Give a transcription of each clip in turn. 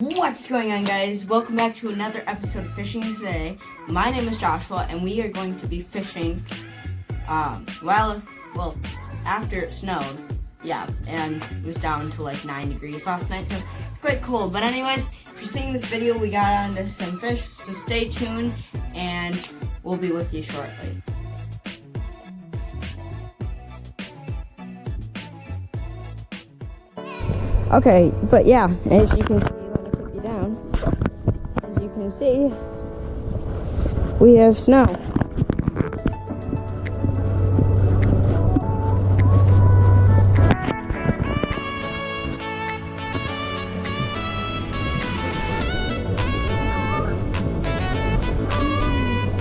What's going on, guys? Welcome back to another episode of Fishing Today. My name is Joshua, and we are going to be fishing after it snowed. Yeah, and it was down to like 9 degrees last night, so it's quite cold. But anyways, if you're seeing this video, we got onto some fish, so stay tuned, and we'll be with you shortly. Okay, but yeah, as you can see, as you can see, we have snow.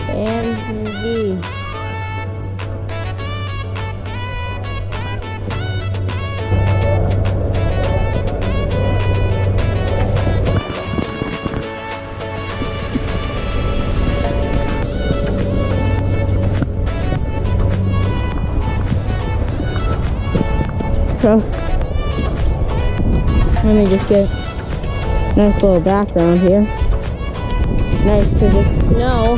And some geese. So, let me just get a nice little background here. Nice because it's snow.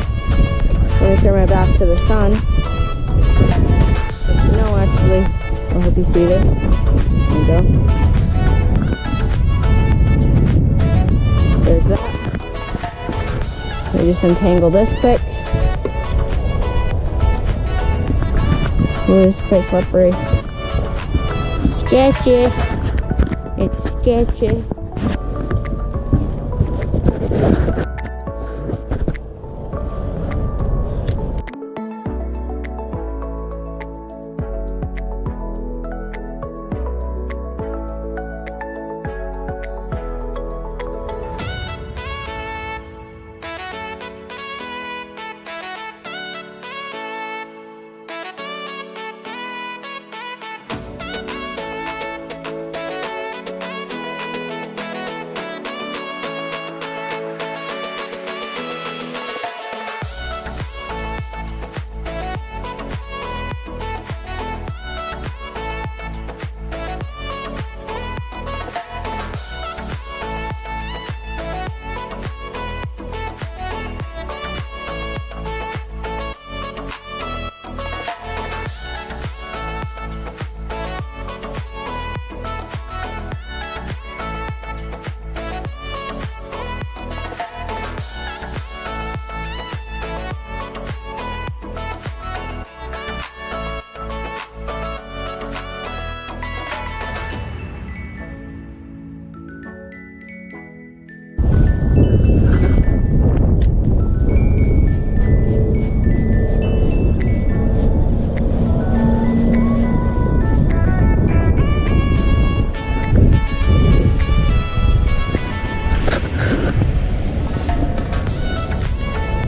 Let me turn my back to the sun. The snow actually, I hope you see this. There you go. There's that. Let me just untangle this quick. Ooh, this is quite slippery. Sketchy. It's sketchy.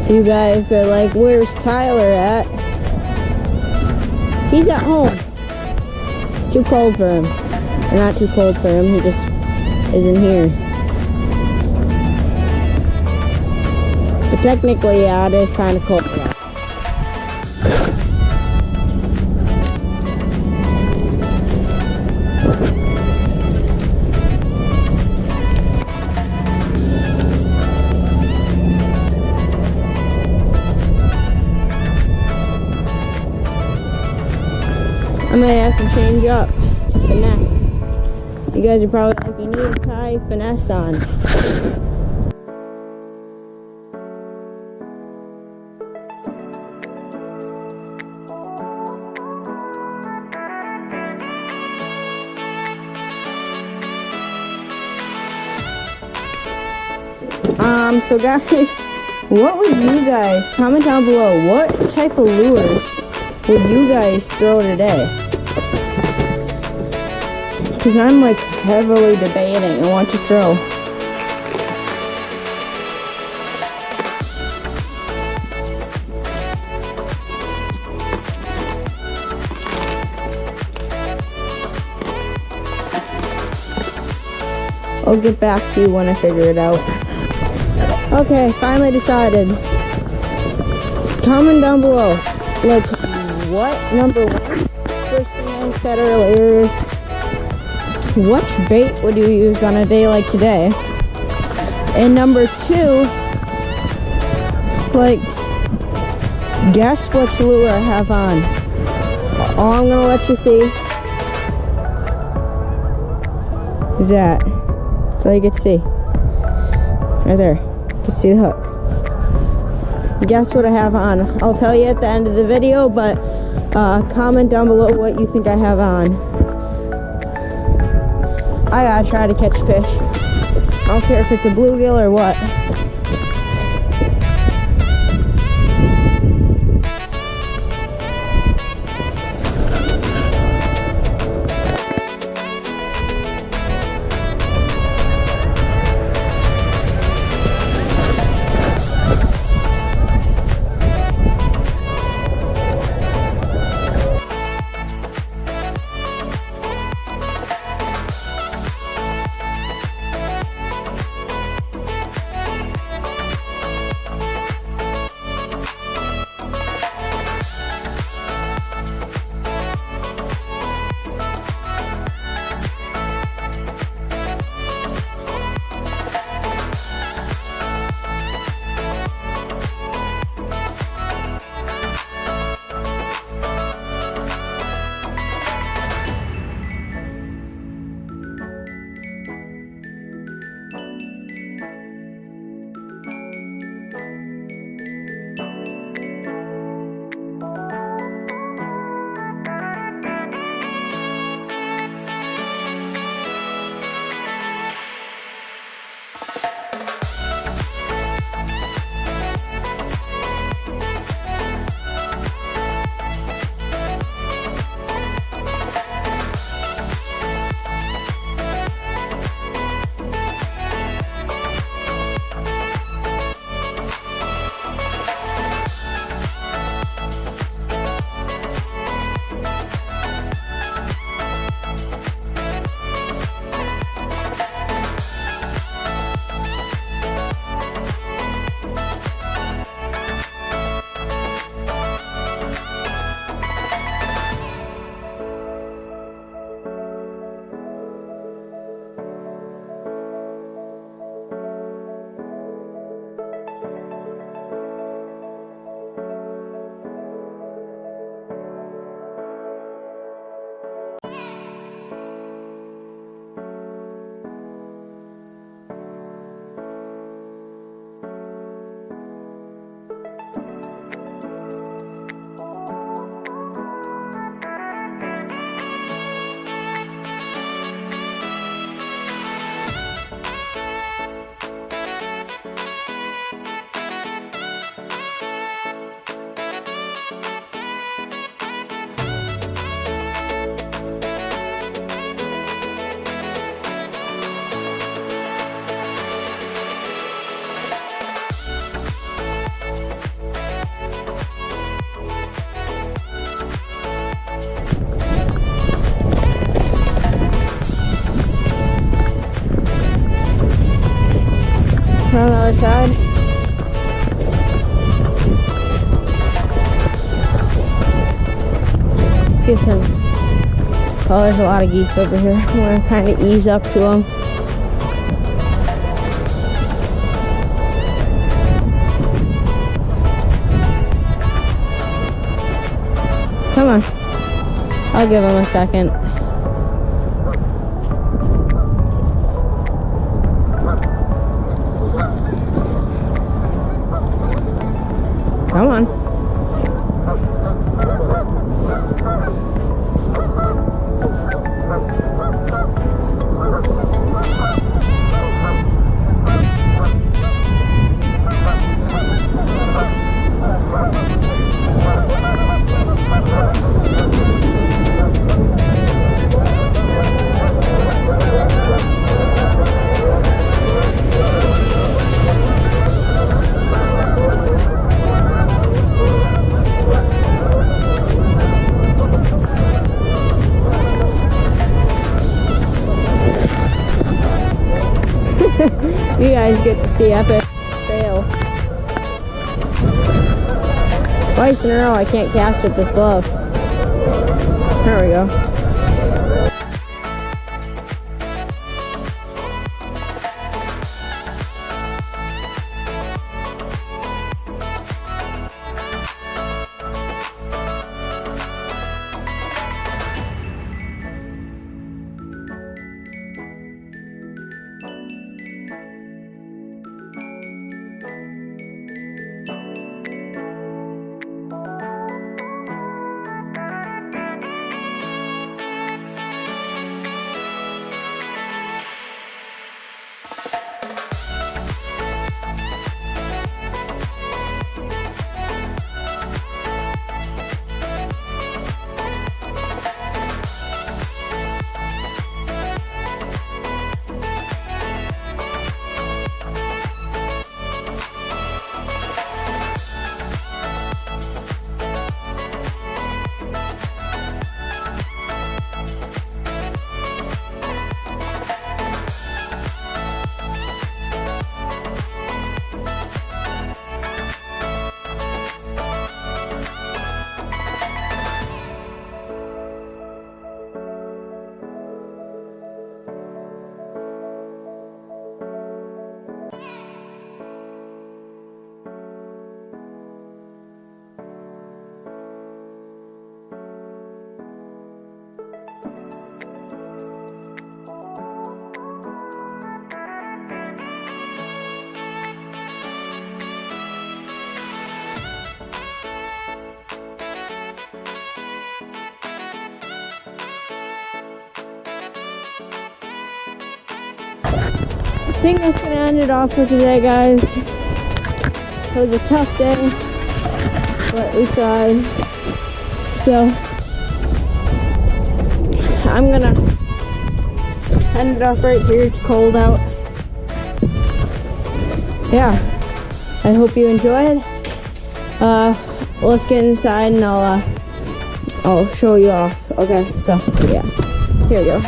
You guys are like, where's Tyler at? He's at home. It's too cold for him. Or not too cold for him, he just isn't here. But technically, yeah, it is kind of cold for him. I might have to change up to finesse. You guys are probably like, you need to tie finesse on. So guys, what would you guys, comment down below, what type of lures would you guys throw today? Because I'm like heavily debating on what to throw. I'll get back to you when I figure it out. Okay, finally decided. Comment down below, like, what number one? First thing I said earlier is, which bait would you use on a day like today? And number two, like, guess which lure I have on. All I'm gonna let you see is that. That's all you get to see. Right there. You can see the hook. Guess what I have on. I'll tell you at the end of the video, but comment down below what you think I have on. I gotta try to catch fish. I don't care if it's a bluegill or what. On the other side. Let's get some. Oh, there's a lot of geese over here. I'm gonna kind of ease up to them. Come on. I'll give them a second. Come on. You guys get to see epic fail. Twice in a row I can't cast with this glove. There we go. think that's gonna end it off for today, guys. It was a tough day, but we tried. So I'm gonna end it off right here. It's cold out. Yeah, I hope you enjoyed. Let's get inside and I'll show you off. Okay, so yeah, here we go.